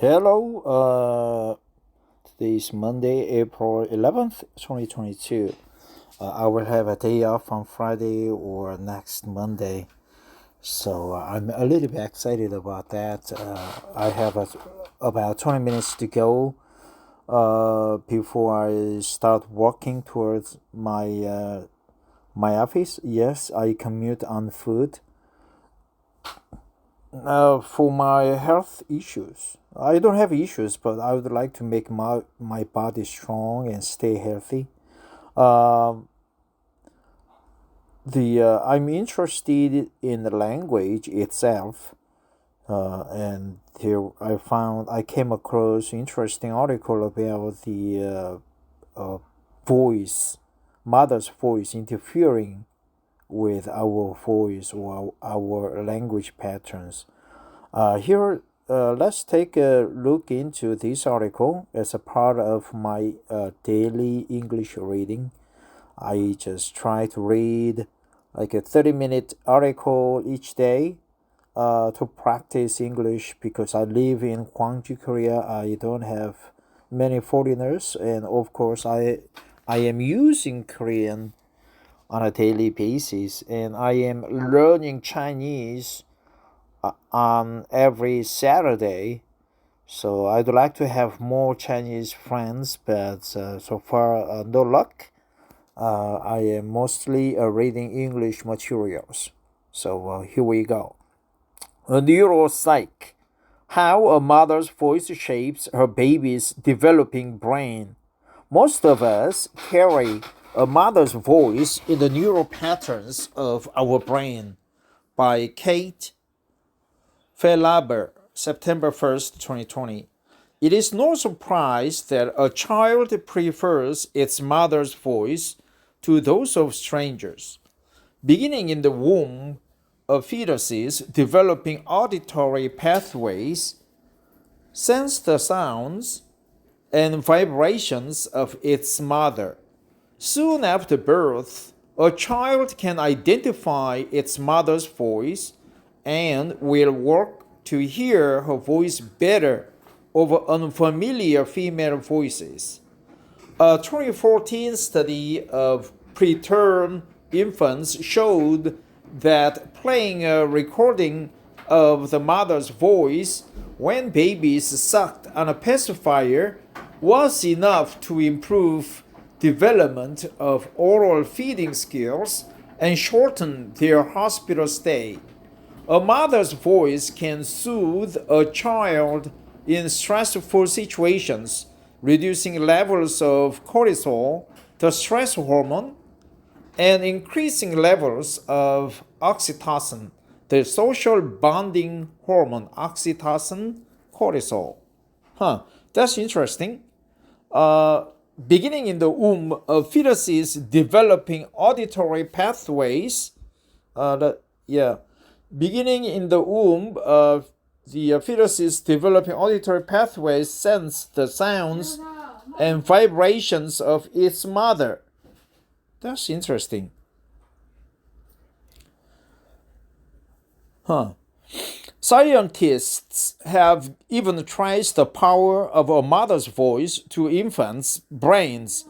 Hello, today is Monday, April 11th, 2022. I will have a day off on Friday or next Monday, so I'm a little bit excited about that. I have about 20 minutes to go before I start walking towards my office. Yes, I commute on foot. For my health issues, I don't have issues, but I would like to make my body strong and stay healthy. Um I'm interested in the language itself, and here I came across interesting article about the voice, mother's voice interfering with our voice or our language patterns. Here, let's take a look into this article as a part of my daily English reading. I just try to read like a 30-minute article each day to practice English because I live in Gwangju, Korea. I don't have many foreigners, and of course, I am using Korean on a daily basis, and I am learning Chinese on every Saturday. So I'd like to have more Chinese friends, but so far, no luck. I am mostly reading English materials. So here we go. A neuropsych. How a mother's voice shapes her baby's developing brain. Most of us carry a mother's voice in the neural patterns of our brain. By Kate Felaber, September 1st, 2020. It is no surprise that a child prefers its mother's voice to those of strangers. Beginning in the womb, a fetus is developing auditory pathways, sense the sounds and vibrations of its mother. Soon after birth, a child can identify its mother's voice and will work to hear her voice better over unfamiliar female voices. A 2014 study of preterm infants showed that playing a recording of the mother's voice when babies sucked on a pacifier was enough to improve development of oral feeding skills and shorten their hospital stay. A mother's voice can soothe a child in stressful situations, reducing levels of cortisol, the stress hormone, and increasing levels of oxytocin, the social bonding hormone. Oxytocin, cortisol. That's interesting. Beginning in the womb, a fetus is developing auditory pathways. Beginning in the womb, the fetus is developing auditory pathways, sense the sounds and vibrations of its mother. That's interesting. Scientists have even traced the power of a mother's voice to infants' brains.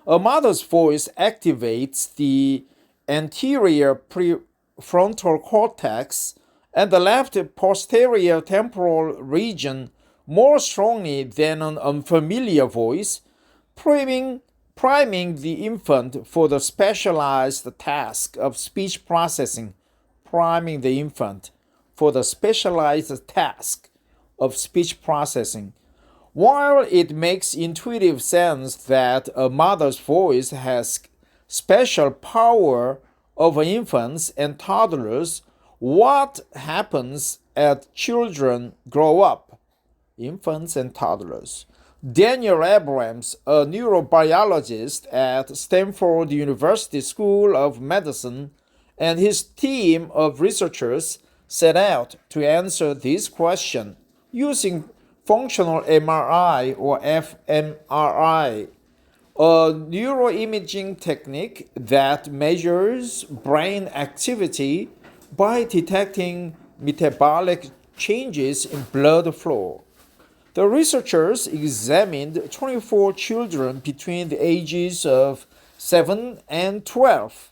A mother's voice activates the anterior prefrontal cortex and the left posterior temporal region more strongly than an unfamiliar voice, priming the infant for the specialized task of speech processing. Priming the infant for the specialized task of speech processing. While it makes intuitive sense that a mother's voice has special power over infants and toddlers, what happens as children grow up? Infants and toddlers. Daniel Abrams, a neurobiologist at Stanford University School of Medicine, and his team of researchers set out to answer this question using functional MRI or fMRI, a neuroimaging technique that measures brain activity by detecting metabolic changes in blood flow. The researchers examined 24 children between the ages of 7 and 12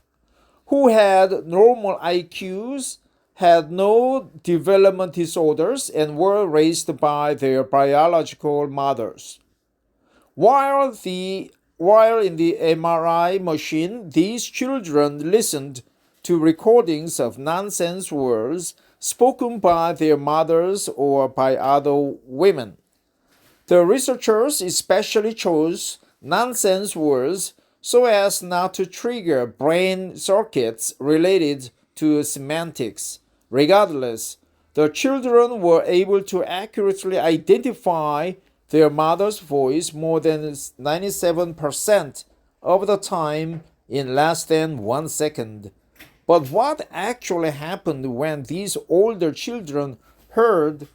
who had normal IQs, had no development disorders, and were raised by their biological mothers. While in the MRI machine, these children listened to recordings of nonsense words spoken by their mothers or by other women. The researchers especially chose nonsense words so as not to trigger brain circuits related to semantics. Regardless, the children were able to accurately identify their mother's voice more than 97% of the time in less than 1 second. But what actually happened when these older children heard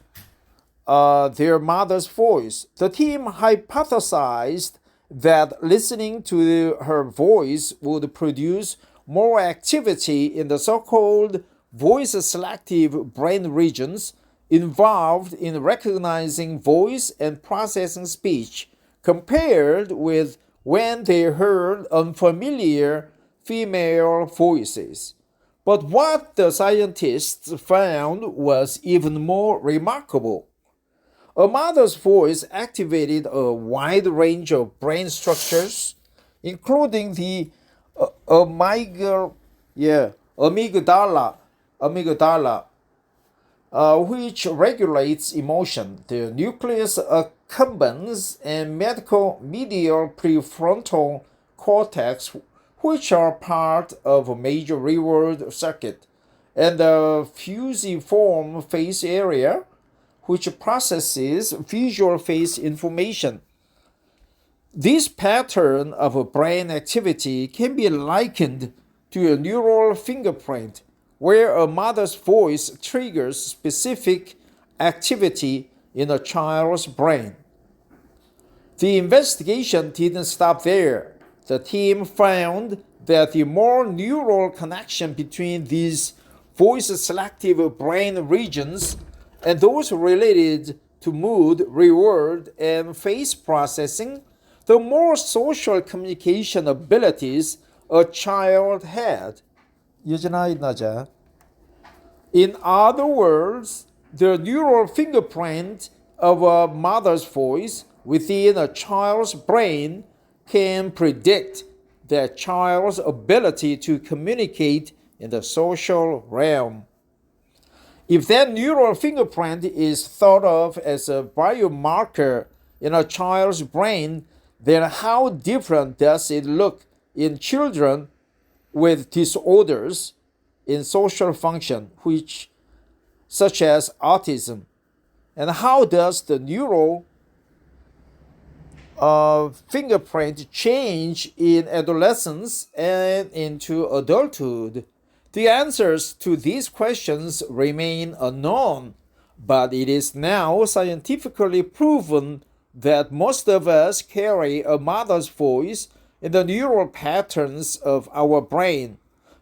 their mother's voice? The team hypothesized that listening to her voice would produce more activity in the so-called voice-selective brain regions involved in recognizing voice and processing speech compared with when they heard unfamiliar female voices. But what the scientists found was even more remarkable. A mother's voice activated a wide range of brain structures, including the amygdala, which regulates emotion, the nucleus accumbens, and medial prefrontal cortex, which are part of a major reward circuit, and the fusiform face area, which processes visual face information. This pattern of brain activity can be likened to a neural fingerprint, where a mother's voice triggers specific activity in a child's brain. The investigation didn't stop there. The team found that the more neural connection between these voice-selective brain regions and those related to mood, reward, and face processing, the more social communication abilities a child had. In other words, the neural fingerprint of a mother's voice within a child's brain can predict that child's ability to communicate in the social realm. If that neural fingerprint is thought of as a biomarker in a child's brain, then how different does it look in children with disorders in social function, such as autism? And how does the neural fingerprint change in adolescence and into adulthood? The answers to these questions remain unknown, but it is now scientifically proven that most of us carry a mother's voice in the neural patterns of our brain.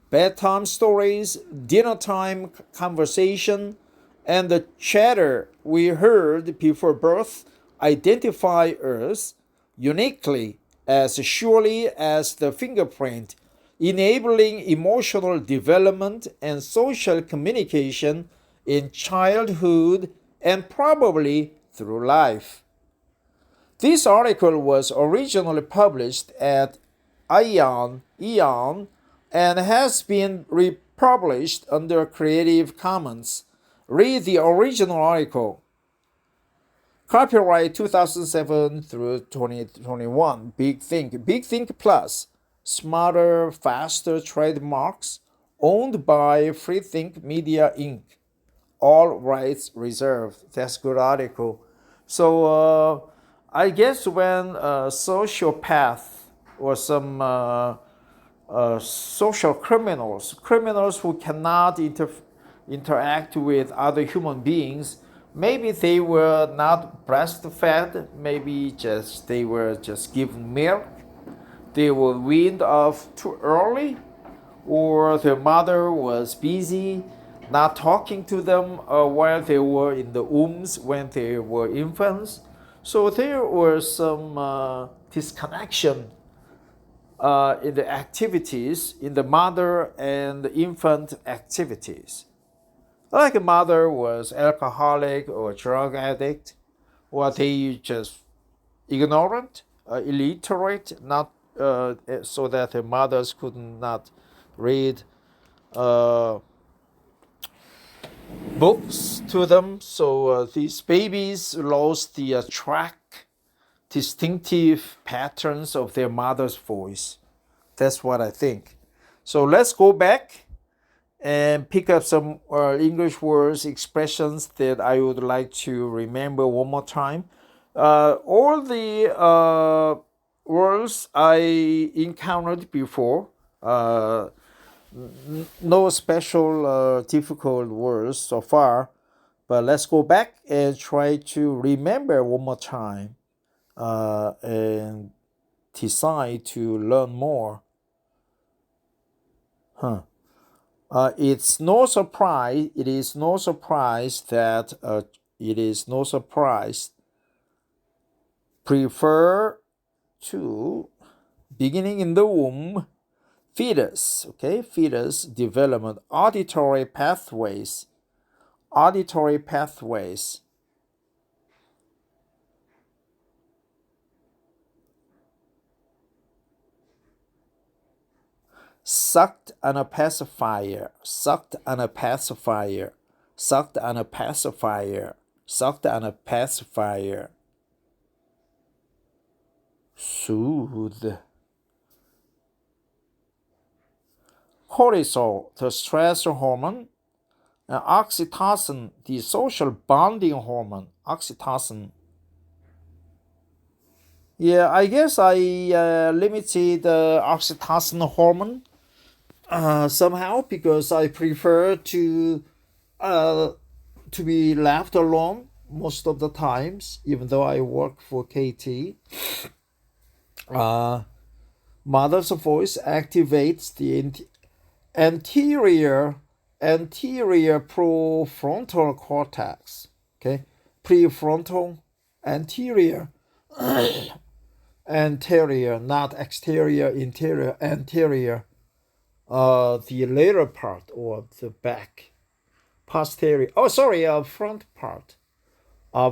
Bedtime stories, dinner time conversation, and the chatter we heard before birth identify us uniquely as surely as the fingerprint, enabling emotional development and social communication in childhood and probably through life. This article was originally published at Eon and has been republished under Creative Commons. Read the original article. Copyright 2007 through 2021. Big Think Plus. Smarter, Faster trademarks owned by Freethink Media Inc. All rights reserved. That's a good article. So I guess when a sociopath or some social criminals who cannot interact with other human beings, maybe they were not breastfed, maybe they were just given milk, they were weaned off too early, or their mother was busy not talking to them while they were in the wombs when they were infants. So there was some disconnection in the activities, in the mother and infant activities. Like a mother was alcoholic or drug addict, or they just ignorant, illiterate, not so that the mothers could not read books to them. So these babies lost the distinctive patterns of their mother's voice. That's what I think. So let's go back and pick up some English words, expressions that I would like to remember one more time. All the words I encountered before, no special difficult words so far, but let's go back and try to remember one more time and decide to learn more. It's no surprise. It is no surprise that prefer to beginning in the womb, fetus. Okay, fetus development, auditory pathways. Sucked on a pacifier. Soothe. Cortisol, the stress hormone, and oxytocin, the social bonding hormone. Oxytocin. Yeah, I guess I limited the oxytocin hormone somehow because I prefer to be left alone most of the times, even though I work for KT. Mother's voice activates the anterior prefrontal cortex. Okay, prefrontal, anterior, anterior, not exterior, interior, anterior. The later part or the back, posterior. Oh, sorry, front part.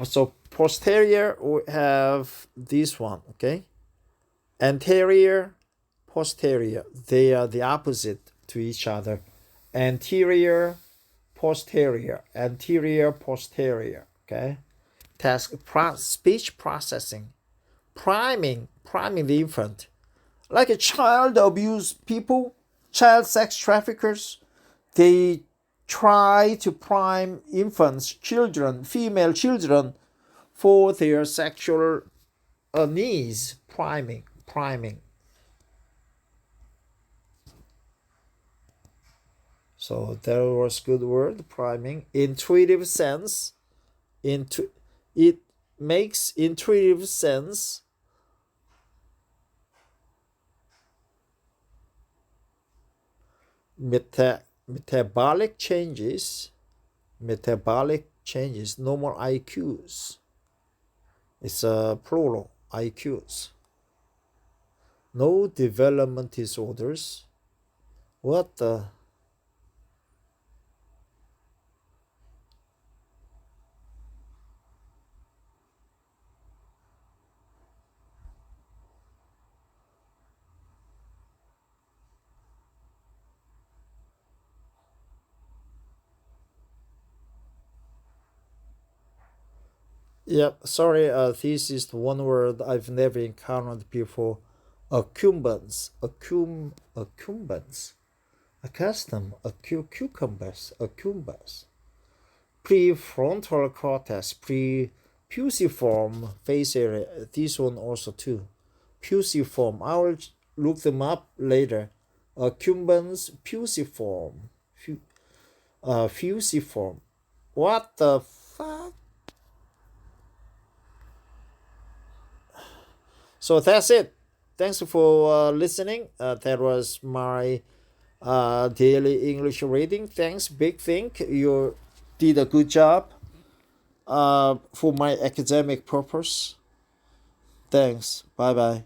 So posterior we have this one. Okay, anterior, posterior. They are the opposite to each other. Anterior, posterior. Okay. Task speech processing, priming the infant, like a child abuse people. Child sex traffickers, they try to prime infants, children, female children, for their sexual needs. Priming. So that was good word, priming. Intuitive sense. It makes intuitive sense. Metabolic changes, normal IQs. It's a plural, IQs. No development disorders. What the? Yeah, sorry, this is one word I've never encountered before. Accumbens. Accustomed. Accumbens. Prefrontal cortex. Puciform face area. This one also too. Puciform. I will look them up later. Accumbens, puciform. Fusiform. What the fuck? So that's it. Thanks for listening. That was my daily English reading. Thanks, Big Think. You did a good job for my academic purpose. Thanks. Bye bye.